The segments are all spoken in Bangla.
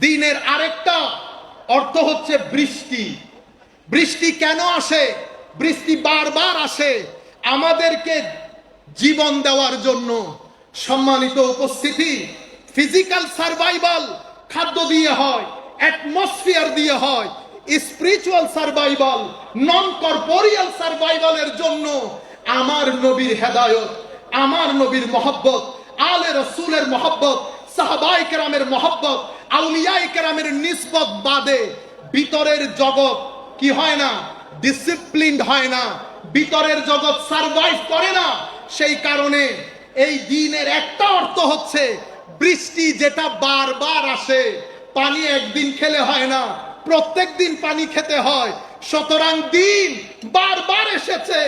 দিনের আরেকটা অর্থ হচ্ছে বৃষ্টি। বৃষ্টি কেন আসে? বৃষ্টি বারবার আসে আমাদেরকে জীবন দেওয়ার জন্য। সম্মানিত উপস্থিতি, ফিজিক্যাল সার্ভাইভাল খাদ্য দিয়ে হয়, অ্যাটমসফিয়ার দিয়ে হয়, স্পিরিচুয়াল সার্ভাইভাল, নন কর্পোরিয়াল সার্ভাইভালের জন্য আমার নবীর হেদায়ত, আমার নবীর মহব্বত, আলে রসুলের মহব্বত, সাহাবায়ে কেরামের মহব্বত, আউলিয়ায়ে কেরামের নিসবত বাদে ভিতরের জগৎ কি হয় না? ডিসিপ্লিনড হয় না, ভিতরের জগৎ সার্ভাইভ করে না। সেই কারণে এই দিনের একটা অর্থ হচ্ছে বৃষ্টি, যেটা বারবার আসে। পানি একদিন খেলে হয় না, প্রত্যেক দিন পানি খেতে হয়। সুতরাং দিন বারবার এসেছে,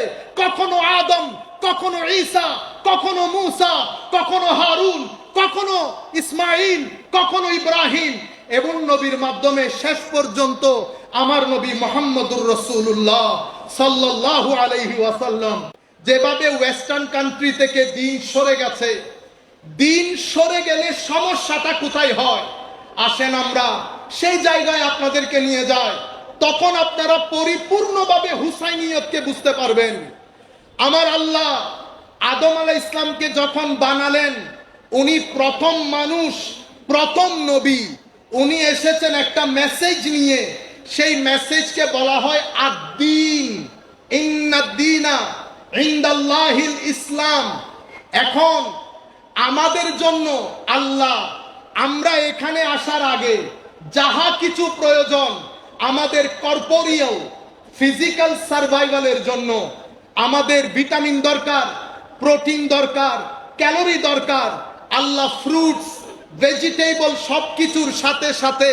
কখনো আদম, কখনো ঈসা, কখনো মূসা, কখনো হারুন, কখনো ইসমাইল, কখনো ইব্রাহিম, এবং নবীর মাধ্যমে শেষ পর্যন্ত আমার নবী মুহাম্মদুর রাসূলুল্লাহ সাল্লাল্লাহু আলাইহি ওয়াসাল্লাম। যেভাবে ওয়েস্টার্ন কান্ট্রি থেকে দিন সরে গেছে, দিন সরে গেলে সমস্যাটা কোথায় হয়? আসেন আমরা সেই জায়গায় আপনাদেরকে নিয়ে যাই, তখন আপনারা পরিপূর্ণভাবে হুসাইনিয়তকে বুঝতে পারবেন। আমার আল্লাহ আদম আলাইহিস ইসলামকে যখন বানালেন, উনি প্রথম মানুষ, প্রথম নবী। উনি এসেছেন একটা মেসেজ নিয়ে, সেই মেসেজকে বলা হয় আদ-দ্বীন, ইন্নাদ-দ্বীনা ইনদাল্লাহিল ইসলাম। এখন আমাদের জন্য আল্লাহ, আমরা এখানে আসার আগে যাহা কিছু প্রয়োজন আমাদের কর্পোরিয়াল ফিজিক্যাল সার্ভাইভালের জন্য, আমাদের ভিটামিন দরকার, প্রোটিন দরকার, ক্যালোরি দরকার, আল্লাহ ফ্রুটস, ভেজিটেবল সবকিছুর সাথে সাথে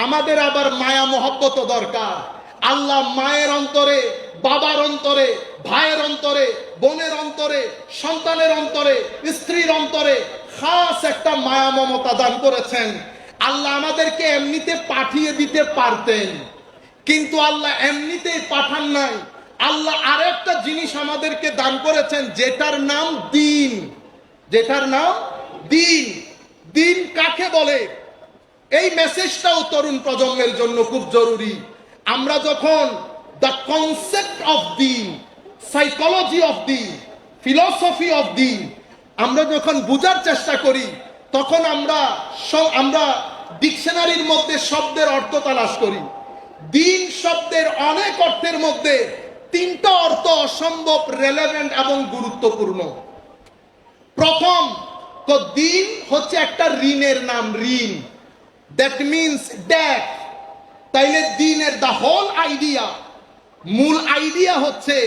আমাদের আবার মায়া মহব্বত দরকার। আল্লাহ মায়ের অন্তরে, বাবার অন্তরে, ভাইয়ের অন্তরে, বোনের অন্তরে, সন্তানের অন্তরে, স্ত্রীর অন্তরে খাস একটা মায়া মমতা দান করেছেন। আল্লাহ আমাদেরকে এমনিতে পাঠিয়ে দিতে পারতেন, কিন্তু আল্লাহ এমনিতেই পাঠান নাই। আল্লাহ আরেকটা জিনিস আমাদেরকে দান করেছেন, যেটার নাম দ্বীন। যেটার নাম দ্বীন। দ্বীন কাকে বলে? এই মেসেজটাও তরুণ প্রজন্মের জন্য খুব জরুরি। আমরা যখন the concept of Din, psychology of Din, philosophy of দ্বীন আমরা যখন বুঝার চেষ্টা করি, তখন আমরা ডিকশনারির মধ্যে শব্দের অর্থ তালাশ করি। দ্বীন শব্দের অনেক অর্থের মধ্যে তিনটা অর্থ অসম্ভব রেলেভেন্ট এবং গুরুত্বপূর্ণ। প্রথম তো দ্বীন হচ্ছে একটা ঋণের নাম, ঋণ, দ্যাট মিনস ডেট। তাইলে দ্বীনের দ্য হোল আইডিয়া, মূল আইডিয়া হচ্ছে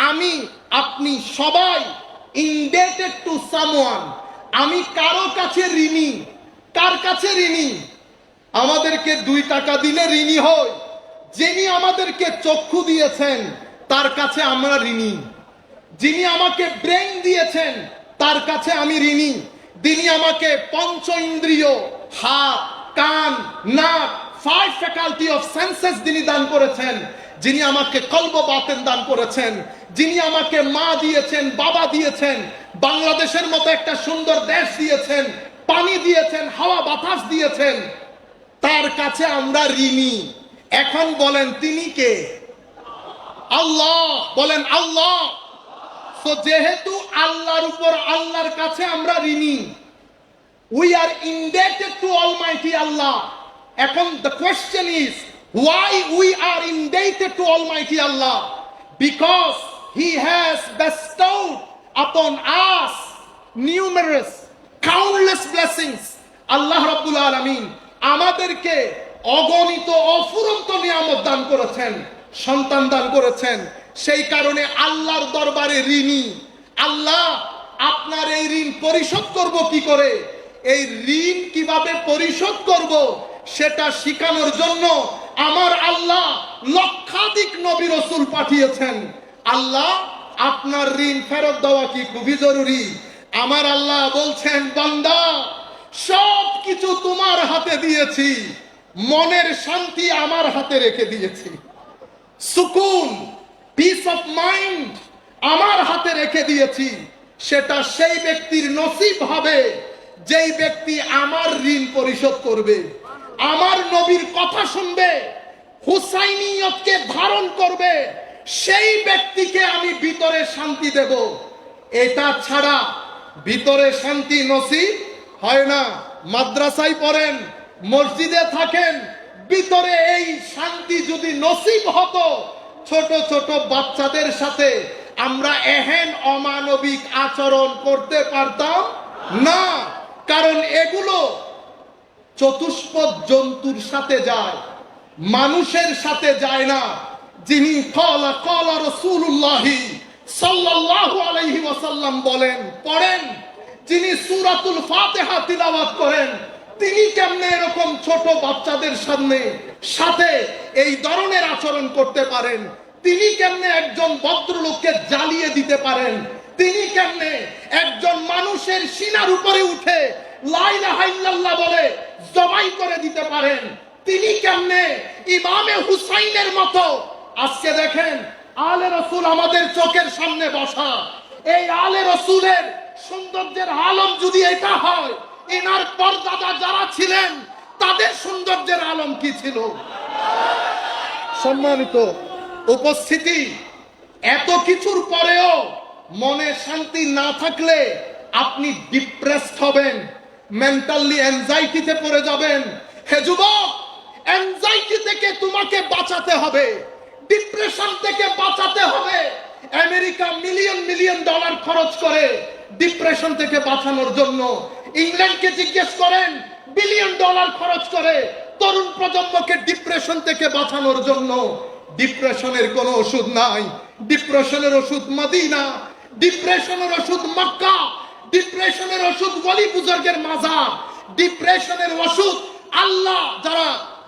আমি, আপনি সবাই ইনডেটেড টু সামওয়ান। আমি কারো কাছে ঋণী। কার কাছে ঋণী? আমাদেরকে 2 টাকা দিলে ঋণী হই। যিনি আমাদেরকে চক্ষু দিয়েছেন তার কাছে আমরা ঋণী। যিনি আমাকে ব্রেন দিয়েছেন তার কাছে আমি ঋণী। যিনি আমাকে পঞ্চ ইন্দ্রিয়, হাত, কান, নাক, 5 ফ্যাকাল্টি অফ সেন্সেস যিনি দান করেছেন, যিনি আমাকে কলব বাতেন দান করেছেন, যিনি আমাকে মা দিয়েছেন, বাবা দিয়েছেন, বাংলাদেশের মতো একটা সুন্দর দেশ দিয়েছেন, পানি দিয়েছেন, হাওয়া বাতাস দিয়েছেন, তার কাছে আমরা ঋণী। এখন বলেন তিনি কে? আল্লাহ। বলেন আল্লাহ। তো যেহেতু আল্লাহর উপর, আল্লাহর কাছে আমরা ঋণী, we are indebted to Almighty Allah. এখন the question is, why we are indebted to Almighty Allah? Because He has bestowed upon us numerous, countless blessings. আল্লাহ রাব্বুল আলামিন আমাদেরকে অগণিত, অফুরন্ত নিয়ামত দান করেছেন, সন্তান দান করেছেন। সেই কারণে আল্লাহর দরবারে ঋণী। আল্লাহ, আপনার এই ঋণ পরিশোধ করব কি করে, এই ঋণ কিভাবে পরিশোধ করব সেটা শিখানোর জন্য আমার আল্লাহ লক্ষাধিক নবী রাসূল পাঠিয়েছেন। আল্লাহ, আপনার ঋণ ফেরত দেওয়া কি খুবই জরুরি। আমার আল্লাহ বলছেন, বান্দা, সব কিছু তোমার হাতে দিয়েছি, মনের শান্তি আমার হাতে রেখে দিয়েছি, সুকুন, পিস অফ মাইন্ড আমার হাতে রেখে দিয়েছি। সেটা সেই ব্যক্তির নসিব হবে যেই ব্যক্তি আমার ঋণ পরিশোধ করবে। আমার নবীর কথা শুনবে, হুসাইনিয়তকে ধারণ করবে, সেই ব্যক্তিকে আমি ভিতরে শান্তি দেব। এটা ছাড়া ভিতরে শান্তি নসিব হয় না। মাদ্রাসায় পড়েন, মসজিদে থাকেন, ভিতরে এই শান্তি যদি নসিব হতো, ছোট ছোট বাচ্চাদের সাথে আমরা এহেন অমানবিক আচরণ করতে পারতাম না। কারণ এগুলো চতুষ্পদ জন্তুর সাথে যায়, মানুষের সাথে যায় না। যিনি ক্বালা ক্বালা রাসূলুল্লাহ সাল্লাল্লাহু আলাইহি ওয়াসাল্লাম বলেন, পড়েন, যিনি সূরাতুল ফাতিহা তিলাওয়াত করেন, তিনি কেমনে এরকম ছোট বাচ্চাদের সাথে এই ধরনের আচরণ করতে পারেন? তিনি কেমনে একজন ভদ্রলোককে জ্বালিয়ে দিতে পারেন? তিনি কেমনে একজন মানুষের সিনার উপরে উঠে লা ইলাহা ইল্লাল্লাহ বলে জবাই করে দিতে পারেন? তিনি কেমনে ইমামে হুসাইনের মতো, আজকে দেখেন আলে রাসূল আমাদের চোখের সামনে বসা, এই আলে রাসূলের সৌন্দর্যের আলম যদি এটা হয়, এনার পরদাদা যারা ছিলেন তাদের সৌন্দর্যের আলম কি ছিল? সম্মানিত উপস্থিতি, এত কিছুর পরেও মনে শান্তি না থাকলে আপনি ডিপ্রেসড হবেন, মেন্টালি অ্যাংজাইটিতে পড়ে যাবেন। হে যুবক, অ্যাংজাইটি থেকে তোমাকে বাঁচাতে হবে, ডিপ্রেশন থেকে বাঁচাতে হবে। আমেরিকা মিলিয়ন মিলিয়ন ডলার খরচ করে ডিপ্রেশন থেকে বাঁচানোর জন্য। ইংল্যান্ডকে জিজ্ঞেস করেন, বিলিয়ন ডলার খরচ করে তরুণ প্রজন্মকে ডিপ্রেশন থেকে বাঁচানোর জন্য। ডিপ্রেশনের কোনো ওষুধ নাই। ডিপ্রেশনের ওষুধ মদিনা, ডিপ্রেশনের ওষুধ মক্কা, ডিপ্রেশনের ওষুধ ওলি বুজুর্গের মাজার, ডিপ্রেশনের ওষুধ আল্লাহ,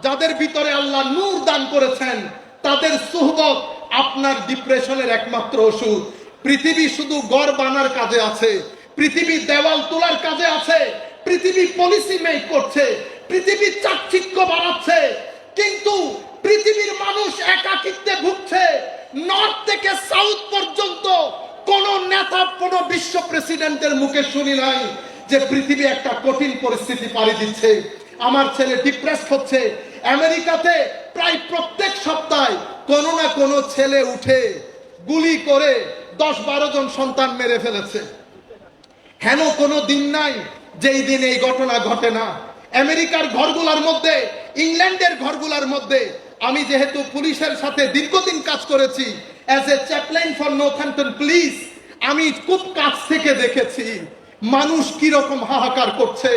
যাদের ভিতরে আল্লাহ নূর দান করেছেন তাদের সুহবত আপনার ডিপ্রেশনের একমাত্র ওষুধ। পৃথিবী শুধু ঘর বানার কাজে আছে, পৃথিবী দেওয়াল তোলার কাজে আছে, পৃথিবী পলিসি মেক করছে, পৃথিবী চাকচিক্য বাড়াচ্ছে, কিন্তু পৃথিবীর মানুষ একাকিত্বে ভুগছে। নর্থ থেকে সাউথ পর্যন্ত কোন নেতা, কোন বিশ্ব প্রেসিডেন্টের মুখে শুনি নাই যে পৃথিবী একটা কঠিন পরিস্থিতি পাড়ি দিচ্ছে, আমার ছেলে ডিপ্রেসড হচ্ছে। আমেরিকাতে প্রায় প্রত্যেক সপ্তাহে কোনো না কোনো ছেলে উঠে গুলি করে 10-12 জন সন্তান মেরে ফেলেছে। হেন কোনো দিন নাই যেই দিন এই ঘটনা ঘটে না। আমেরিকার ঘরগুলোর মধ্যে, ইংল্যান্ডের ঘরগুলোর মধ্যে, আমি যেহেতু পুলিশের সাথে দীর্ঘদিন কাজ করেছি, as a chaplain for Northampton police, আমি খুব কাছ থেকে দেখেছি মানুষ কি রকম হাহাকার করছে।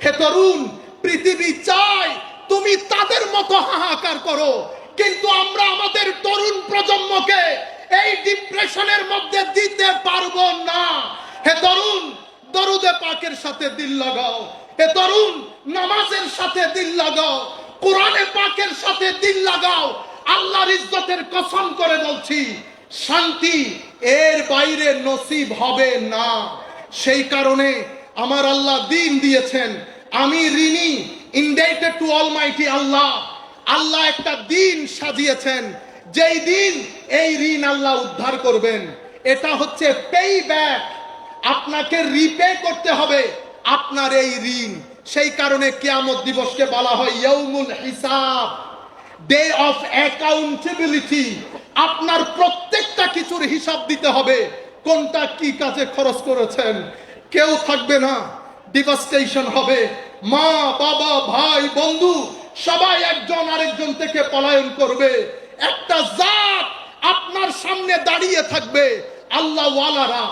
হে তরুণ, পৃথিবী চায় তুমি তাদের মতো হাহাকার করো, কিন্তু আমরা আমাদের তরুণ প্রজন্মকে এই ডিপ্রেশনের মধ্যে দিতে পারবো না। হে তরুণ, দরুদে পাকের সাথে দিল লাগাও। হে তরুণ, নামাজের সাথে দিল লাগাও, কোরআনে পাকের সাথে দিল লাগাও। আল্লাহর ইজ্জতের কসম করে বলছি, শান্তি এর বাইরে নসিব হবে না। সেই কারণে আমার আল্লাহ দিন দিয়েছেন, আমি ঋণী, ইনডেটেড টু অলমাইটি আল্লাহ। আল্লাহ একটা দিন সাজিয়েছেন, যেই দিন এই ঋণ আল্লাহ উদ্ধার করবেন। এটা হচ্ছে পে ব্যাক, আপনাকে রিপে করতে হবে আপনার এই ঋণ। সেই কারণে কিয়ামত দিবসকে বলা হয় ইয়াউমুল হিসাব, ডে অফ অ্যাকাউন্টেবিলিটি। আপনার প্রত্যেকটা কিছুর হিসাব দিতে হবে, কোনটা কি কাজে খরচ করেছেন। কেউ থাকবে না, ডিভাস্টেশন হবে। মা, বাবা, ভাই, বন্ধু সবাই একজন আরেকজন থেকে পলায়ন করবে। একটা জাত আপনার সামনে দাঁড়িয়ে থাকবে, আল্লাহ ওয়ালারা,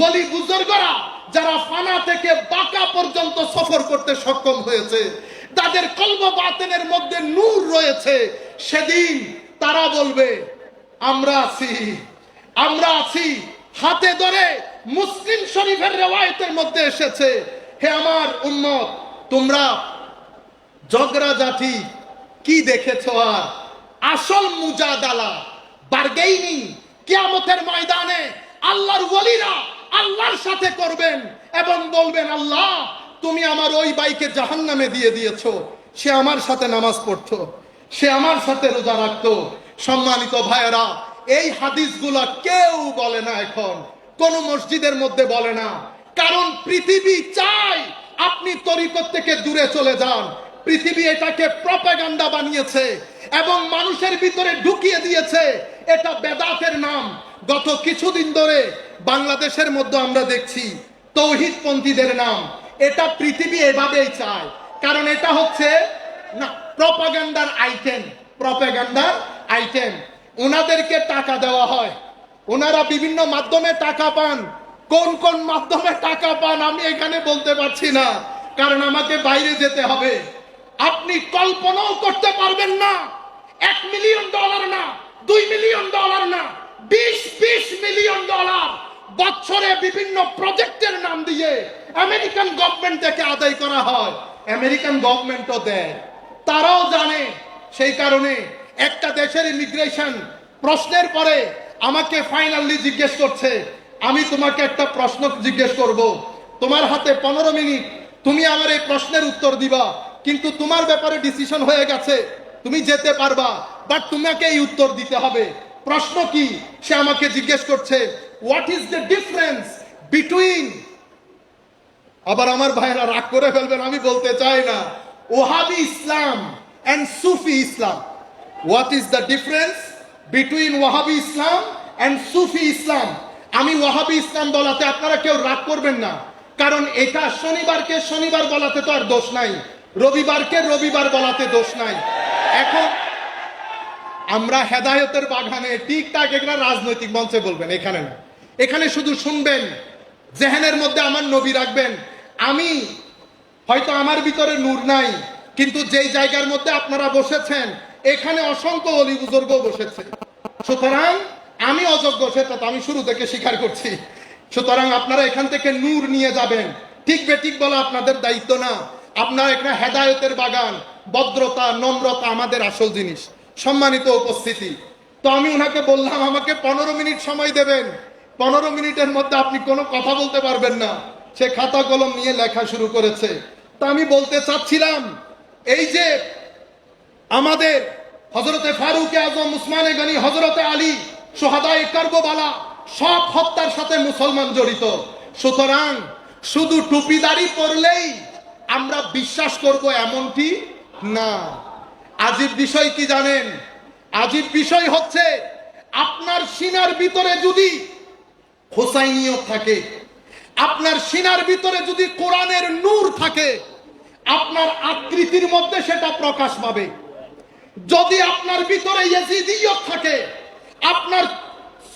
ওলি বুজুর্গরা, যারা ফানা থেকে বাঁকা পর্যন্ত সফর করতে সক্ষম হয়েছে, তাদের কলব বাতেনের মধ্যে নূর রয়েছে। সেদিন তারা বলবে আমরা আছি, আমরা আছি। হাতে ধরে মুসলিম শরীফের রিওয়ায়াতের মধ্যে এসেছে, হে আমার উম্মত, তোমরা ঝগড়াঝাটি কি দেখেছো? আর আসল মুজাদালা, বারগেইনিং কিয়ামতের ময়দানে আল্লাহর ওলিরা আল্লাহর সাথে করবেন এবং বলবেন, আল্লাহ তুমি আমার ওই ভাইকে জাহান্নামে দিয়ে দিয়েছো, সে আমার সাথে নামাজ পড়তো, সে আমার সাথে রোজা রাখতো। সম্মানিত ভাইয়েরা, এই হাদিসগুলা কেউ বলে না, এখন কোন মসজিদের মধ্যে বলে না। কারণ পৃথিবী চায় আপনি তরিকত থেকে দূরে চলে যান। পৃথিবী এটাকে প্রপাগান্ডা বানিয়েছে এবং মানুষের ভিতরে ঢুকিয়ে দিয়েছে এটা বেদাতের নাম। গত কিছুদিন ধরে বাংলাদেশের মধ্যে আমরা দেখছি তৌহিদপন্থীদের নাম। এটা পৃথিবী এভাবেই চায়, কারণ এটা হচ্ছে না প্রপাগান্ডার আইটেম। প্রপাগান্ডার আইটেম, ওনাদেরকে টাকা দেওয়া হয়, ওনারা বিভিন্ন মাধ্যমে টাকা পান। কোন কোন মাধ্যমে টাকা পান আমি এখানে বলতে পারছি না, কারণ আমাকে বাইরে যেতে হবে। আপনি কল্পনাও করতে পারবেন না, $1 মিলিয়ন না, $2 মিলিয়ন না, 20 মিলিয়ন বছরে বিভিন্ন প্রজেক্টের নাম দিয়ে আমেরিকান গভর্নমেন্ট থেকে আদায় করা হয়। আমেরিকান গভর্নমেন্টও দেয়, তারাও জানে। সেই কারণে একটা দেশের ইমিগ্রেশন প্রশ্নের পরে আমাকে ফাইনালি জিজ্ঞেস করছে, আমি তোমাকে একটা প্রশ্ন জিজ্ঞেস করব, তোমার হাতে 15 মিনিট, তুমি আমার এই প্রশ্নের উত্তর দিবা, কিন্তু তোমার ব্যাপারে ডিসিশন হয়ে গেছে, তুমি যেতে পারবা, বাট তোমাকে এই উত্তর দিতে হবে। প্রশ্ন কি? সে আমাকে জিজ্ঞেস করছে, what is the difference between, আবার আমার ভাইরা রাগ করে ফেলবেন, আমি বলতে চাই না, Wahhabi Islam and Sufi Islam. What is the difference between Wahhabi Islam and Sufi Islam. আমি ওয়াহাবি ইসলাম বলাতে আপনারা কেউ রাগ করবেন না, কারণ এটা শনিবারকে শনিবার বলাতে তো আর দোষ নাই, রবিবারকে রবিবার বলাতে দোষ নাই। এখন আমরা হেদায়েতের বাগানে টিকটাক এগুলা রাজনৈতিক মঞ্চে বলবেন, এখানে না। এখানে শুধু শুনবেন, জেহেনের মধ্যে আমার নবী রাখবেন। আমি হয়তো আমার ভিতরে নূর নাই, কিন্তু যেই জায়গার মধ্যে আপনারা বসেছেন এখানে অসংখ্য অলি বুজুর্গ বসেছে, সুতরাং আমি অযোগ্য সেটা তো আমি শুরু থেকে স্বীকার করছি। সুতরাং আপনারা এখান থেকে নূর নিয়ে যাবেন, ঠিক বেঠিক বলা আপনাদের দায়িত্ব না। আপনারা এখানে হেদায়েতের বাগান, ভদ্রতা নম্রতা আমাদের আসল জিনিস। সম্মানিত উপস্থিতি, তো আমি ওনাকে বললাম আমাকে 15 মিনিট সময় দেবেন, 15 মিনিটের মধ্যে আপনি কোনো কথা বলতে পারবেন না। সে খাতা কলম নিয়ে লেখা শুরু করেছে। তা আমি বলতে চাচ্ছিলাম, এই যে আমাদের হযরতে ফারুক আজম, উসমানে গনি, হযরতে আলী, শুহাদায়ে কারবালা, সব হত্যার সাথে মুসলমান জড়িত। সুতরাং শুধু টুপিদারি পরলেই আমরা বিশ্বাস করব এমনটি না। আজীব বিষয় কি জানেন? আজীব বিষয় হচ্ছে আপনার সিনার ভিতরে যদি হুসাইনিয়ত থাকে, আপনার সিনার ভিতরে যদি কোরআনের নূর থাকে, আপনার আকৃতির মধ্যে সেটা প্রকাশ পাবে। যদি আপনার ভিতরে ইয়াজিদিয়ত থাকে, আপনার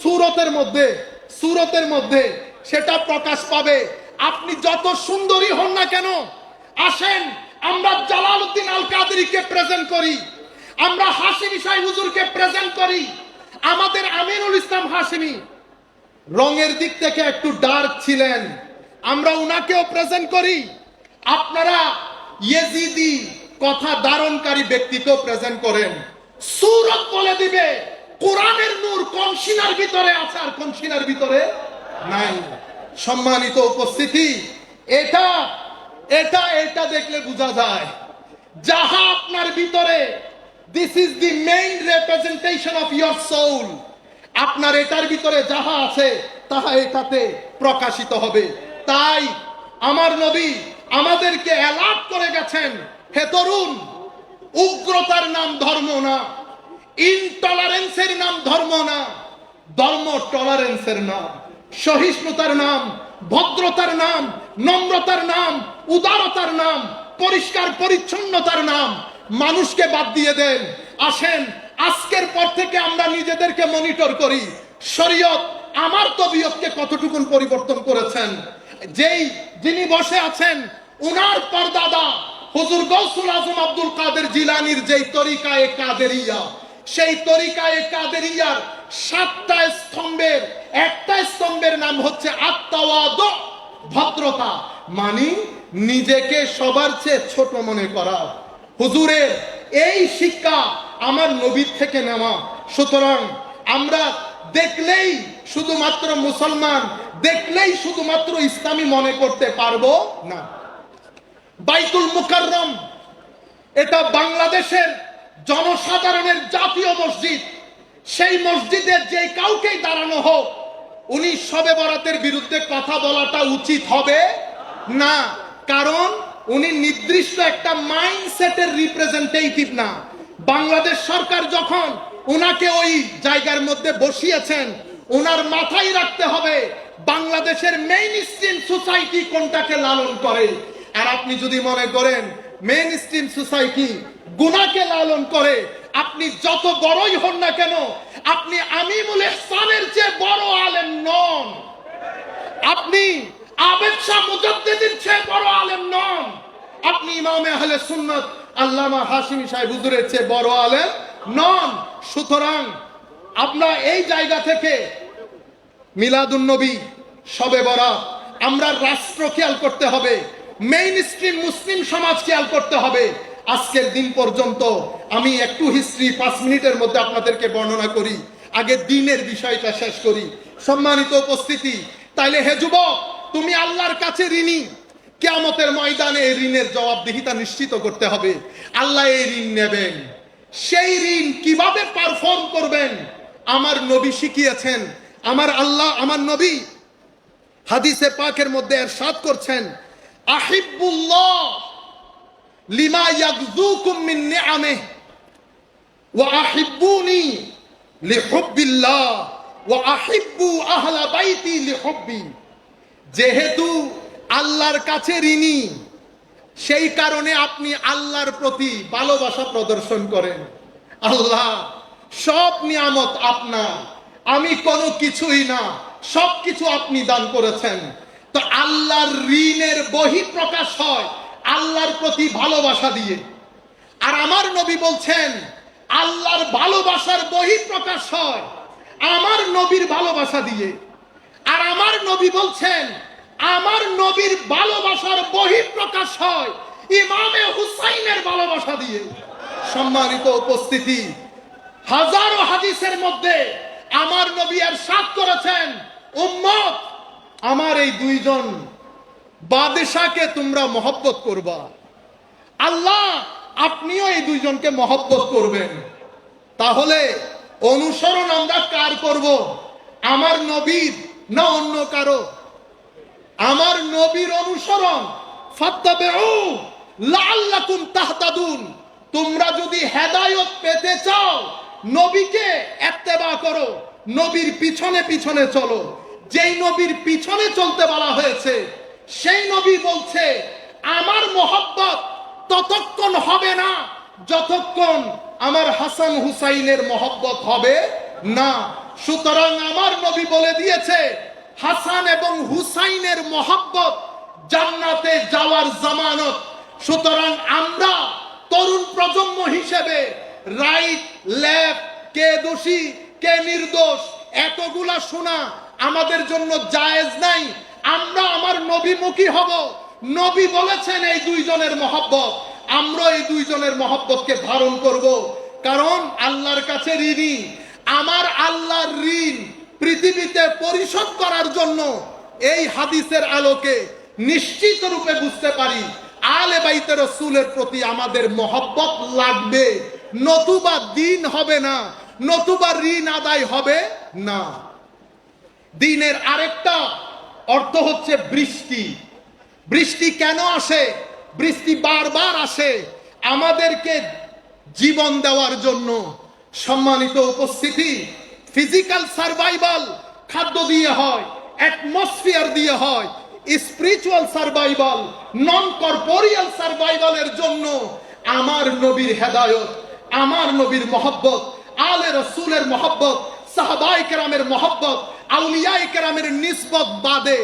সুরতের মধ্যে সেটা প্রকাশ পাবে। আপনি যত সুন্দরী হন না কেন, আসেন আমরা জালালউদ্দিন আল কাদেরীকে প্রেজেন্ট করি, আমরা হাশিমি শাহ হুজুরকে প্রেজেন্ট করি। আমাদের আমিনুল ইসলাম হাশিমি রঙের দিক থেকে একটু ডার্ক ছিলেন, আমরা উনাকেও প্রেজেন্ট করি। আপনারা ইয়েজিদি কথা ধারণকারী ব্যক্তিকেও প্রেজেন্ট করেন, সূরত বলে দিবে কোরআনের নূর কোন সিনার ভিতরে আছে আর কোন সিনার ভিতরে নাই। সম্মানিত উপস্থিতি, এটা এটা এটা দেখলে বোঝা যায় যাহা আপনার ভিতরে, this is the main representation of your soul. আপনার এটার ভিতরে যাহা আছে তাহা এটাতে প্রকাশিত হবে। তাই আমার নবী আমাদেরকে অ্যালার্ট করে গেছেন, হে তরুণ, উগ্রতার নাম ধর্ম না, ইনটলারেন্সের নাম ধর্ম না, ধর্ম টলারেন্সের নাম, সহিষ্ণুতার নাম, ভদ্রতার নাম, নম্রতার নাম, উদারতার নাম, পরিষ্কার পরিচ্ছন্নতার নাম। মানুষকে বাদ দিয়ে দেন। আসেন আজকের পর থেকে আমরা নিজেদেরকে মনিটর করি, শরীয়ত আমার তবিয়তকে কতটুকুন পরিবর্তন করেছেন। যিনি বসে আছেন উনার পরদাদা হুজুর গৌসুল আজম আব্দুল কাদের জিলানীর যেই তরিকায়ে কাদেরিয়া, সেই তরিকায়ে কাদেরিয়ার 7টা স্তম্ভের একটা স্তম্ভের নাম হচ্ছে আত-তাওয়াদু, ভদ্রতা, মানে নিজেকে সবার চেয়ে ছোট মনে করা। হুজুরের এই শিক্ষা আমার নবীর থেকে নেওয়া। সুতরাং আমরা দেখলেই শুধুমাত্র মুসলমান, দেখলেই শুধুমাত্র ইসলামী মনে করতে পারবো না। বাইতুল মুকাররম এটা বাংলাদেশের জনসাধারণের জাতীয় মসজিদ। সেই মসজিদে যে কাউকেই দাঁড়ানো হোক, উনি শবে বরাতের বিরুদ্ধে কথা বলাটা উচিত হবে না, কারণ উনি নির্দিষ্ট একটা মাইন্ডসেটের রিপ্রেজেন্টেটিভ না। বাংলাদেশ সরকার যখন ওনাকে ওই জায়গার মধ্যে বসিয়েছেন, ওনার মাথায় রাখতে হবে বাংলাদেশের মেইন স্ট্রিম সোসাইটি কোনটাকে লালন করে। আর আপনি যদি মনে করেন মেইন স্ট্রিম সোসাইটি গুনাহকে লালন করে, আপনি যত বড়ই হন না কেন, আপনি আমিমুল ইহসানের চেয়ে বড় আলেম নন, আপনি আবেদ শাহ মুজাদ্দিদের চেয়ে বড় আলেম নন, আপনি ইমামে আহলে সুন্নাত আল্লামা হাশিমি সাহেব হুজুরের চেয়ে বড় আলেম নন। সুতরাং আপনার এই জায়গা থেকে মিলাদুন নবী, শবে বরাত, আমরা রাষ্ট্র খেয়াল করতে হবে, মেইন স্ট্রিম মুসলিম সমাজ খেয়াল করতে হবে। আজকের দিন পর্যন্ত আমি একটু হিস্ট্রি 5 মিনিটের মধ্যে আপনাদেরকে বর্ণনা করি, আগে দিনের বিষয়টা শেষ করি। সম্মানিত উপস্থিতি, তাইলে হে যুবক, তুমি আল্লাহর কাছে ঋণী। কিয়ামতের ময়দানে এই ঋণের জবাবদিহিতা নিশ্চিত করতে হবে। আল্লাহ এই ঋণ নেবেন, সেই ঋণ কিভাবে পারফর্ম করবেন আমার নবী শিখিয়েছেন। আমার আল্লাহ, আমার নবী হাদিসে পাকের মধ্যে ইরশাদ করছেন, আহিব্বুল্লাহ লিমা ইয়াগযুকুম মিন নিআমিহি ওয়া আহিব্বুনি লিহুব্বিল্লাহ ওয়া আহিব্বু আহলা বাইতি লিহুব্বি। যেহেতু আল্লাহর কাছে ঋণী, সেই কারণে আপনি আল্লাহর প্রতি ভালোবাসা প্রদর্শন করেন। আল্লাহ সব নিয়ামত আপনার, আমি কোনো কিছুই না, সবকিছু আপনি দান করেছেন। তো আল্লাহর ঋণের বহিঃপ্রকাশ হয় আল্লাহর প্রতি ভালোবাসা দিয়ে। আর আমার নবী বলছেন আল্লাহর ভালোবাসার বহিঃপ্রকাশ হয় আমার নবীর ভালোবাসা দিয়ে। আর আমার নবী বলছেন আমার নবীর ভালোবাসার বহিঃপ্রকাশ হয় ইমামে হুসাইনের ভালোবাসা দিয়ে। সম্মানিত উপস্থিতি, হাজারো হাদিসের মধ্যে আমার নবী ইরশাদ করেছেন, উম্মত আমার এই দুইজন বাদশাকে তোমরা মহব্বত করবা। আল্লাহ আপনিও এই দুইজনকে মহব্বত করবেন। তাহলে অনুসরণ আমরা কার করব? আমার নবীর না অন্য কারো? আমার নবীর অনুসরণ, ফাত্তাবিউ লাআল্লাকুম তাহতাদুন। তোমরা যদি হেদায়েত পেতে চাও নবীকে ইত্তেবা করো, নবীর পিছনে পিছনে চলো। যেই নবীর পিছনে চলতে বলা হয়েছে সেই নবী বলছে আমার মহব্বত ততক্ষণ হবে না যতক্ষণ আমার হাসান হুসাইনের মহব্বত হবে না। সুতরাং আমার নবী বলে দিয়েছে হাসান এবং হুসাইনের মহব্বত জান্নাতে যাওয়ার জামানত। সুতরাং আমরা তরুণ প্রজন্ম হিসেবে রাইট লেফট, কে দোষী কে নির্দোষ এতগুলা শোনা আমাদের জন্য জায়েজ নাই। আমরা আমার নবীমুখী হব। নবী বলেছেন এই দুইজনের মহব্বত, আমরা এই দুইজনের মহব্বতকে ধারণ করব। কারণ আল্লাহর কাছে ঋণী। আমার আল্লাহর ঋণ পৃথিবীতে পরিশোধ করার জন্য এই হাদিসের আলোকে নিশ্চিত রূপে বুঝতে পারি আলে বাইতে রাসূলের প্রতি আমাদের মহব্বত লাগবে, নতুবা দিন হবে না, নতুবা ঋণ আদায় হবে না। দিনের আরেকটা অর্থ হচ্ছে বৃষ্টি। বৃষ্টি কেন আসে? বৃষ্টি বারবার আসে আমাদেরকে জীবন দেওয়ার জন্য। সম্মানিত উপস্থিতি, ফিজিক্যাল সার্ভাইভাল খাদ্য দিয়ে হয়, অ্যাটমসফিয়ার দিয়ে হয়, স্পিরিচুয়াল সার্ভাইভাল, নন কর্পোরিয়াল সার্ভাইভালের জন্য আমার নবীর হেদায়েত, আমার নবীর মহব্বত, আলে রাসূলের মহব্বত, সাহাবায়ে কেরামের মহব্বত, আউলিয়ায়ে কেরামের নিসবত বাদে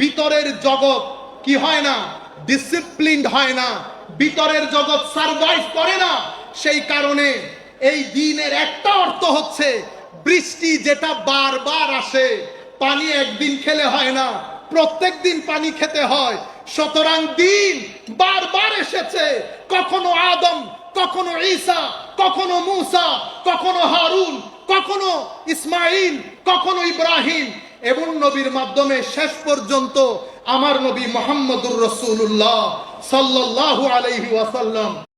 ভিতরের জগৎ কি হয় না? ডিসিপ্লিনড হয় না, ভিতরের জগৎ সার্ভাইভ করে না। সেই কারণে এই দিনের একটা অর্থ হচ্ছে বৃষ্টি, যেটা বারবার আসে। পানি একদিন খেলে হয় না, প্রত্যেক দিন পানি খেতে হয়। সুতরাং দিন বারবার এসেছে, কখনো আদম, কখনো ঈসা, কখনো মূসা, কখনো হারুন, কখনো ইসমাইল, কখনো ইব্রাহিম, এবং নবীর মাধ্যমে শেষ পর্যন্ত আমার নবী মুহাম্মদুর রাসূলুল্লাহ সাল্লাল্লাহু আলাইহি ওয়াসাল্লাম।